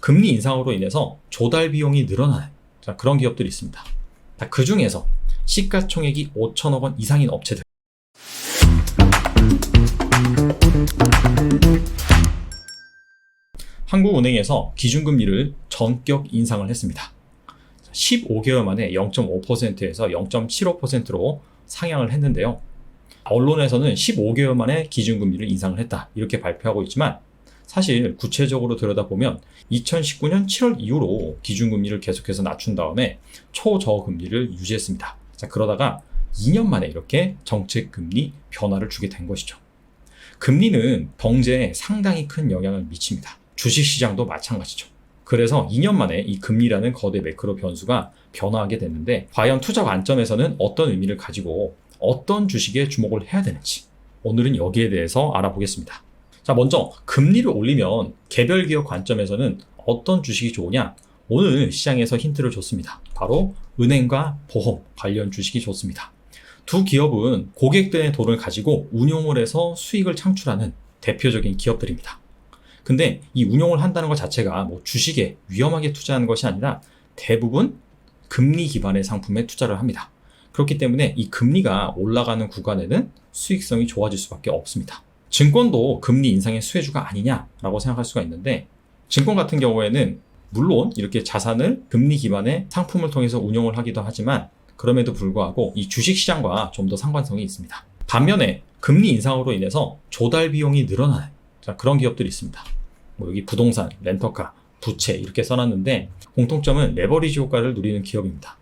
금리 인상으로 인해서 조달 비용이 늘어나는 그런 기업들이 있습니다. 그 중에서 시가총액이 5천억 원 이상인 업체들, 한국은행에서 기준금리를 전격 인상을 했습니다. 15개월 만에 0.5%에서 0.75%로 상향을 했는데요. 언론에서는 15개월 만에 기준금리를 인상을 했다 이렇게 발표하고 있지만, 사실 구체적으로 들여다보면 2019년 7월 이후로 기준금리를 계속해서 낮춘 다음에 초저금리를 유지했습니다. 그러다가 2년 만에 이렇게 정책금리 변화를 주게 된 것이죠. 금리는 경제에 상당히 큰 영향을 미칩니다. 주식시장도 마찬가지죠. 그래서 2년 만에 이 금리라는 거대 매크로 변수가 변화하게 됐는데, 과연 투자 관점에서는 어떤 의미를 가지고 어떤 주식에 주목을 해야 되는지 오늘은 여기에 대해서 알아보겠습니다. 자, 먼저 금리를 올리면 개별 기업 관점에서는 어떤 주식이 좋으냐? 오늘 시장에서 힌트를 줬습니다. 바로 은행과 보험 관련 주식이 좋습니다. 두 기업은 고객들의 돈을 가지고 운용을 해서 수익을 창출하는 대표적인 기업들입니다. 근데 이 운용을 한다는 것 자체가 주식에 위험하게 투자하는 것이 아니라 대부분 금리 기반의 상품에 투자를 합니다. 그렇기 때문에 이 금리가 올라가는 구간에는 수익성이 좋아질 수밖에 없습니다. 증권도 금리 인상의 수혜주가 아니냐라고 생각할 수가 있는데, 증권 같은 경우에는 물론 이렇게 자산을 금리 기반의 상품을 통해서 운용을 하기도 하지만, 그럼에도 불구하고 이 주식시장과 좀 더 상관성이 있습니다. 반면에 금리 인상으로 인해서 조달 비용이 늘어나는 그런 기업들이 있습니다. 여기 부동산, 렌터카, 부채 이렇게 써놨는데, 공통점은 레버리지 효과를 누리는 기업입니다.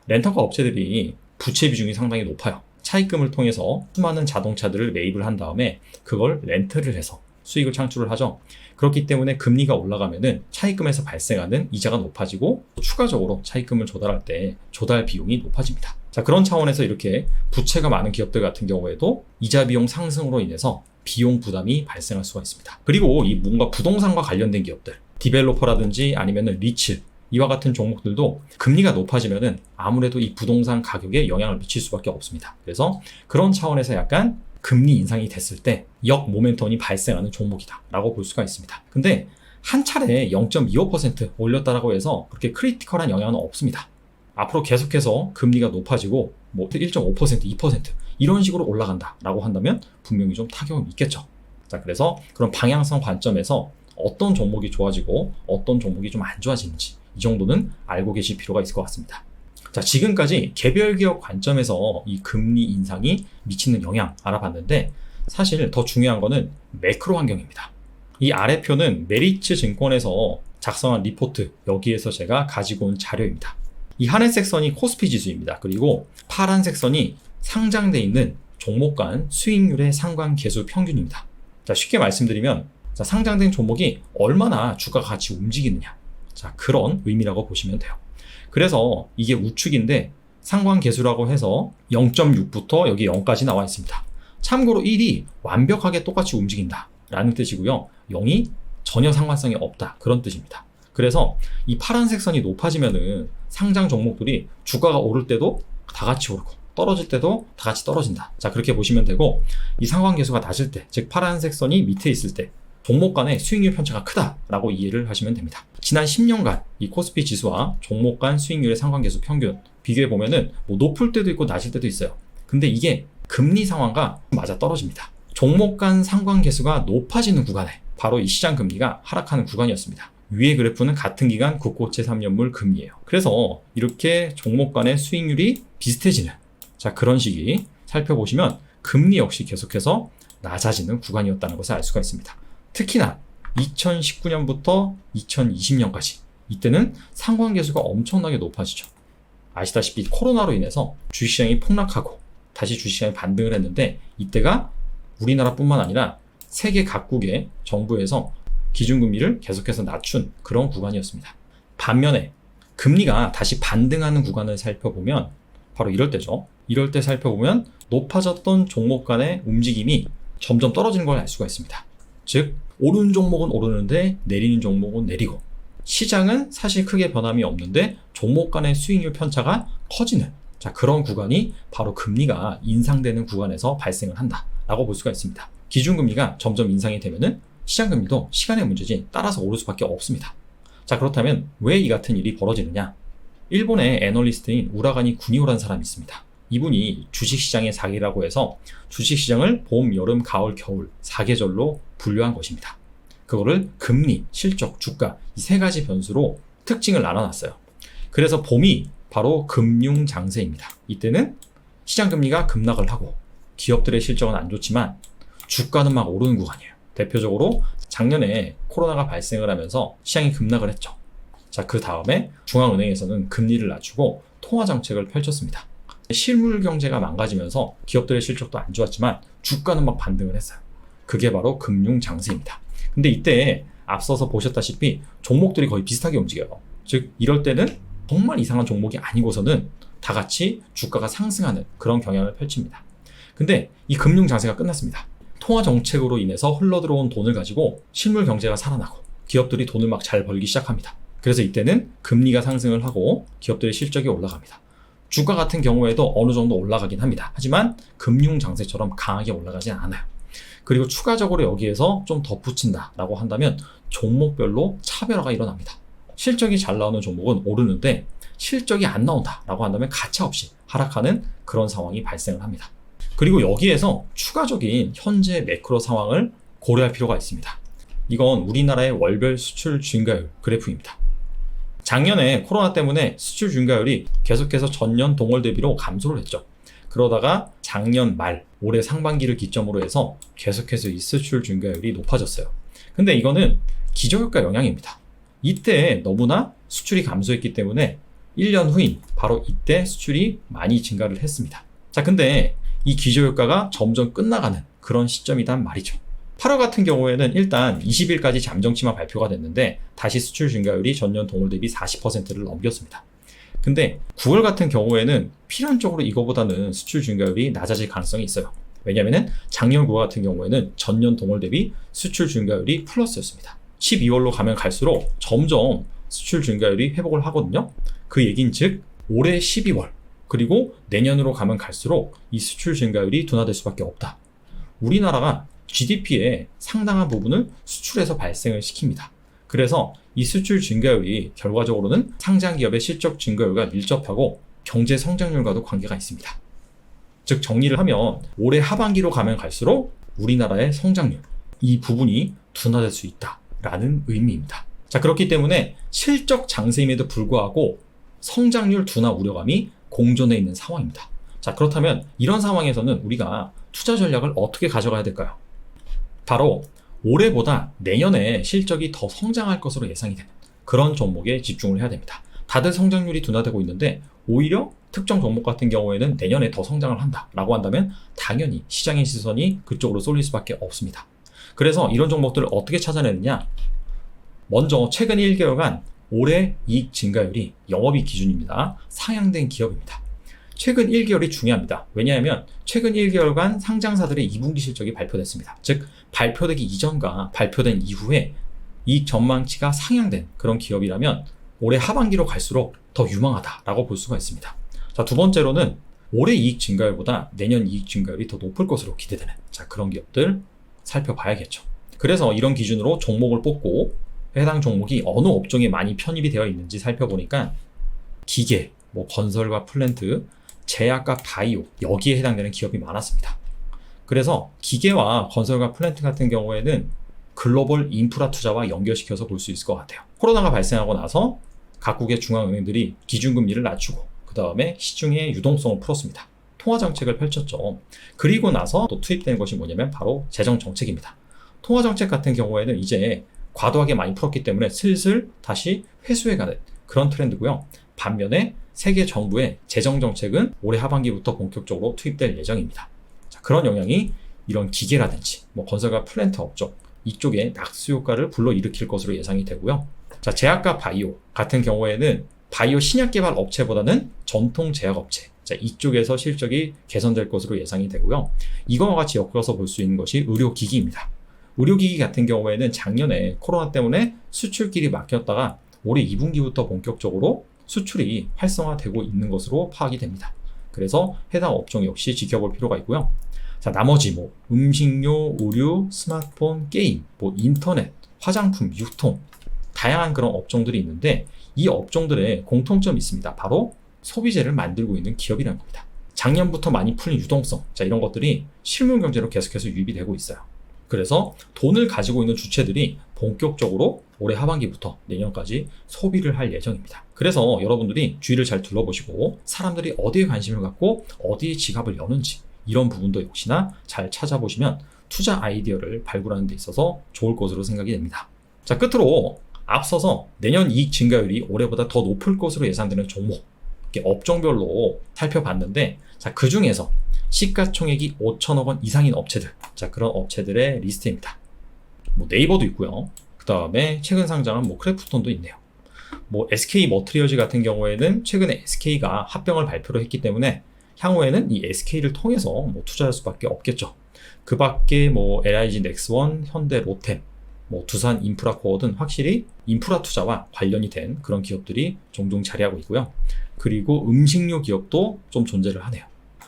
렌터카 업체들이 부채 비중이 상당히 높아요. 차입금을 통해서 수많은 자동차들을 매입을 한 다음에 그걸 렌트를 해서 수익을 창출을 하죠. 그렇기 때문에 금리가 올라가면은 차입금에서 발생하는 이자가 높아지고, 추가적으로 차입금을 조달할 때 조달 비용이 높아집니다. 자, 그런 차원에서 이렇게 부채가 많은 기업들 같은 경우에도 이자 비용 상승으로 인해서 비용 부담이 발생할 수가 있습니다. 그리고 이 뭔가 부동산과 관련된 기업들, 디벨로퍼라든지 아니면은 리츠, 이와 같은 종목들도 금리가 높아지면은 아무래도 이 부동산 가격에 영향을 미칠 수밖에 없습니다. 그래서 그런 차원에서 약간 금리 인상이 됐을 때 역 모멘텀이 발생하는 종목이다 라고 볼 수가 있습니다. 근데 한 차례 0.25% 올렸다라고 해서 그렇게 크리티컬한 영향은 없습니다. 앞으로 계속해서 금리가 높아지고 1.5%, 2% 이런 식으로 올라간다 라고 한다면 분명히 좀 타격은 있겠죠. 자, 그래서 그런 방향성 관점에서 어떤 종목이 좋아지고 어떤 종목이 좀 안 좋아지는지 이 정도는 알고 계실 필요가 있을 것 같습니다. 자, 지금까지 개별 기업 관점에서 이 금리 인상이 미치는 영향 알아봤는데, 사실 더 중요한 거는 매크로 환경입니다. 이 아래 표는 메리츠 증권에서 작성한 리포트, 여기에서 제가 가지고 온 자료입니다. 이 하늘색 선이 코스피 지수입니다. 그리고 파란색 선이 상장돼 있는 종목 간 수익률의 상관계수 평균입니다. 자, 쉽게 말씀드리면 상장된 종목이 얼마나 주가가 같이 움직이느냐, 그런 의미라고 보시면 돼요. 그래서 이게 우측인데 상관계수라고 해서 0.6부터 여기 0까지 나와 있습니다. 참고로 1이 완벽하게 똑같이 움직인다 라는 뜻이고요, 0이 전혀 상관성이 없다 그런 뜻입니다. 그래서 이 파란색 선이 높아지면은 상장 종목들이 주가가 오를 때도 다 같이 오르고 떨어질 때도 다 같이 떨어진다. 자, 그렇게 보시면 되고, 이 상관계수가 낮을 때, 즉 파란색 선이 밑에 있을 때 종목 간의 수익률 편차가 크다라고 이해를 하시면 됩니다. 지난 10년간 이 코스피 지수와 종목 간 수익률의 상관계수 평균 비교해 보면은 높을 때도 있고 낮을 때도 있어요. 근데 이게 금리 상황과 맞아 떨어집니다. 종목 간 상관계수가 높아지는 구간에 바로 이 시장 금리가 하락하는 구간이었습니다. 위의 그래프는 같은 기간 국고채 3년물 금리예요. 그래서 이렇게 종목 간의 수익률이 비슷해지는 그런 시기 살펴보시면 금리 역시 계속해서 낮아지는 구간이었다는 것을 알 수가 있습니다. 특히나 2019년부터 2020년까지 이때는 상관계수가 엄청나게 높아지죠. 아시다시피 코로나로 인해서 주식시장이 폭락하고 다시 주식시장이 반등을 했는데, 이때가 우리나라뿐만 아니라 세계 각국의 정부에서 기준금리를 계속해서 낮춘 그런 구간이었습니다. 반면에 금리가 다시 반등하는 구간을 살펴보면 바로 이럴 때죠. 이럴 때 살펴보면 높아졌던 종목 간의 움직임이 점점 떨어지는 걸 알 수가 있습니다. 즉 오르는 종목은 오르는데 내리는 종목은 내리고, 시장은 사실 크게 변함이 없는데 종목 간의 수익률 편차가 커지는 그런 구간이 바로 금리가 인상되는 구간에서 발생을 한다라고 볼 수가 있습니다. 기준금리가 점점 인상이 되면은 시장금리도 시간의 문제지 따라서 오를 수밖에 없습니다. 자, 그렇다면 왜 이 같은 일이 벌어지느냐? 일본의 애널리스트인 우라가니 구니오라는 사람이 있습니다. 이분이 주식시장의 사기라고 해서 주식시장을 봄, 여름, 가을, 겨울 4계절로 분류한 것입니다. 그거를 금리, 실적, 주가 이 세 가지 변수로 특징을 나눠놨어요. 그래서 봄이 바로 금융장세입니다. 이때는 시장금리가 급락을 하고 기업들의 실적은 안 좋지만 주가는 막 오르는 구간이에요. 대표적으로 작년에 코로나가 발생을 하면서 시장이 급락을 했죠. 자, 그 다음에 중앙은행에서는 금리를 낮추고 통화정책을 펼쳤습니다. 실물 경제가 망가지면서 기업들의 실적도 안 좋았지만 주가는 막 반등을 했어요. 그게 바로 금융장세입니다. 근데 이때 앞서서 보셨다시피 종목들이 거의 비슷하게 움직여요. 즉 이럴 때는 정말 이상한 종목이 아니고서는 다 같이 주가가 상승하는 그런 경향을 펼칩니다. 근데 이 금융장세가 끝났습니다. 통화정책으로 인해서 흘러들어온 돈을 가지고 실물 경제가 살아나고 기업들이 돈을 막 잘 벌기 시작합니다. 그래서 이때는 금리가 상승을 하고 기업들의 실적이 올라갑니다. 주가 같은 경우에도 어느 정도 올라가긴 합니다. 하지만 금융장세처럼 강하게 올라가진 않아요. 그리고 추가적으로 여기에서 좀 덧붙인다라고 한다면 종목별로 차별화가 일어납니다. 실적이 잘 나오는 종목은 오르는데 실적이 안 나온다라고 한다면 가차없이 하락하는 그런 상황이 발생을 합니다. 그리고 여기에서 추가적인 현재 매크로 상황을 고려할 필요가 있습니다. 이건 우리나라의 월별 수출 증가율 그래프입니다. 작년에 코로나 때문에 수출 증가율이 계속해서 전년 동월 대비로 감소를 했죠. 그러다가 작년 말, 올해 상반기를 기점으로 해서 계속해서 이 수출 증가율이 높아졌어요. 근데 이거는 기저효과 영향입니다. 이때 너무나 수출이 감소했기 때문에 1년 후인 바로 이때 수출이 많이 증가를 했습니다. 자, 근데 이 기저효과가 점점 끝나가는 그런 시점이란 말이죠. 8월 같은 경우에는 일단 20일까지 잠정치만 발표가 됐는데 다시 수출 증가율이 전년 동월 대비 40%를 넘겼습니다. 근데 9월 같은 경우에는 필연적으로 이거보다는 수출 증가율이 낮아질 가능성이 있어요. 왜냐하면 작년 9월 같은 경우에는 전년 동월 대비 수출 증가율이 플러스였습니다. 12월로 가면 갈수록 점점 수출 증가율이 회복을 하거든요. 그 얘긴 즉 올해 12월 그리고 내년으로 가면 갈수록 이 수출 증가율이 둔화될 수밖에 없다. 우리나라가 GDP의 상당한 부분을 수출에서 발생을 시킵니다. 그래서 이 수출 증가율이 결과적으로는 상장 기업의 실적 증가율과 밀접하고 경제 성장률과도 관계가 있습니다. 즉 정리를 하면 올해 하반기로 가면 갈수록 우리나라의 성장률 이 부분이 둔화될 수 있다라는 의미입니다. 자, 그렇기 때문에 실적 장세임에도 불구하고 성장률 둔화 우려감이 공존해 있는 상황입니다. 자, 그렇다면 이런 상황에서는 우리가 투자 전략을 어떻게 가져가야 될까요? 바로 올해보다 내년에 실적이 더 성장할 것으로 예상이 되는 그런 종목에 집중을 해야 됩니다. 다들 성장률이 둔화되고 있는데 오히려 특정 종목 같은 경우에는 내년에 더 성장을 한다라고 한다면 당연히 시장의 시선이 그쪽으로 쏠릴 수밖에 없습니다. 그래서 이런 종목들을 어떻게 찾아내느냐? 먼저 최근 1개월간 올해 이익 증가율이 영업이익 기준입니다. 상향된 기업입니다. 최근 1개월이 중요합니다. 왜냐하면 최근 1개월간 상장사들의 2분기 실적이 발표됐습니다. 즉 발표되기 이전과 발표된 이후에 이익 전망치가 상향된 그런 기업이라면 올해 하반기로 갈수록 더 유망하다라고 볼 수가 있습니다. 자, 두 번째로는 올해 이익 증가율보다 내년 이익 증가율이 더 높을 것으로 기대되는 그런 기업들 살펴봐야겠죠. 그래서 이런 기준으로 종목을 뽑고 해당 종목이 어느 업종에 많이 편입이 되어 있는지 살펴보니까 기계, 건설과 플랜트, 제약과 바이오 여기에 해당되는 기업이 많았습니다. 그래서 기계와 건설과 플랜트 같은 경우에는 글로벌 인프라 투자와 연결시켜서 볼 수 있을 것 같아요. 코로나가 발생하고 나서 각국의 중앙은행들이 기준금리를 낮추고 그 다음에 시중의 유동성을 풀었습니다. 통화정책을 펼쳤죠. 그리고 나서 또 투입된 것이 뭐냐면 바로 재정정책입니다. 통화정책 같은 경우에는 이제 과도하게 많이 풀었기 때문에 슬슬 다시 회수해가는 그런 트렌드고요. 반면에 세계 정부의 재정정책은 올해 하반기부터 본격적으로 투입될 예정입니다. 자, 그런 영향이 이런 기계라든지 건설과 플랜트 업종 이쪽에 낙수 효과를 불러일으킬 것으로 예상이 되고요. 자, 제약과 바이오 같은 경우에는 바이오 신약 개발 업체보다는 전통 제약 업체 이쪽에서 실적이 개선될 것으로 예상이 되고요. 이거와 같이 엮어서 볼 수 있는 것이 의료기기입니다. 의료기기 같은 경우에는 작년에 코로나 때문에 수출길이 막혔다가 올해 2분기부터 본격적으로 수출이 활성화되고 있는 것으로 파악이 됩니다. 그래서 해당 업종 역시 지켜볼 필요가 있고요. 자, 나머지 음식료, 의류, 스마트폰, 게임, 인터넷, 화장품, 유통 다양한 그런 업종들이 있는데 이 업종들의 공통점이 있습니다. 바로 소비재를 만들고 있는 기업이라는 겁니다. 작년부터 많이 풀린 유동성, 이런 것들이 실물 경제로 계속해서 유입이 되고 있어요. 그래서 돈을 가지고 있는 주체들이 본격적으로 올해 하반기부터 내년까지 소비를 할 예정입니다. 그래서 여러분들이 주위를 잘 둘러보시고 사람들이 어디에 관심을 갖고 어디에 지갑을 여는지 이런 부분도 역시나 잘 찾아보시면 투자 아이디어를 발굴하는 데 있어서 좋을 것으로 생각이 됩니다. 자, 끝으로 앞서서 내년 이익 증가율이 올해보다 더 높을 것으로 예상되는 종목, 이렇게 업종별로 살펴봤는데, 자, 그 중에서 시가총액이 5천억 원 이상인 업체들, 자, 그런 업체들의 리스트입니다. 네이버도 있고요. 그 다음에 최근 상장한 크래프톤도 있네요. SK 머트리얼즈 같은 경우에는 최근에 SK가 합병을 발표를 했기 때문에 향후에는 이 SK를 통해서 투자할 수밖에 없겠죠. 그 밖에 LIG 넥스원, 현대 로템, 두산 인프라코어 등 확실히 인프라 투자와 관련이 된 그런 기업들이 종종 자리하고 있고요. 그리고 음식료 기업도 좀 존재를 하네요.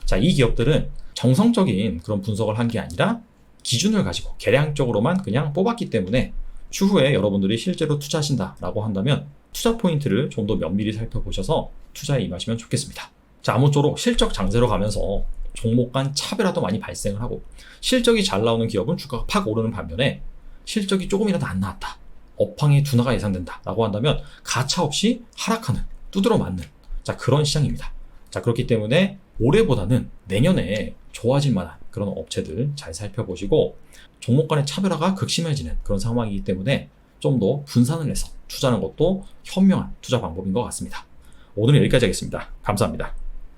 자, 이 기업들은 정성적인 그런 분석을 한 게 아니라 기준을 가지고 계량적으로만 그냥 뽑았기 때문에 추후에 여러분들이 실제로 투자하신다라고 한다면 투자 포인트를 좀 더 면밀히 살펴보셔서 투자에 임하시면 좋겠습니다. 자, 아무쪼록 실적 장세로 가면서 종목 간 차별화도 많이 발생을 하고 실적이 잘 나오는 기업은 주가가 팍 오르는 반면에 실적이 조금이라도 안 나왔다, 업황의 둔화가 예상된다 라고 한다면 가차없이 하락하는, 두드러 맞는 그런 시장입니다. 자, 그렇기 때문에 올해보다는 내년에 좋아질 만한 그런 업체들 잘 살펴보시고 종목 간의 차별화가 극심해지는 그런 상황이기 때문에 좀 더 분산을 해서 투자하는 것도 현명한 투자 방법인 것 같습니다. 오늘은 여기까지 하겠습니다. 감사합니다.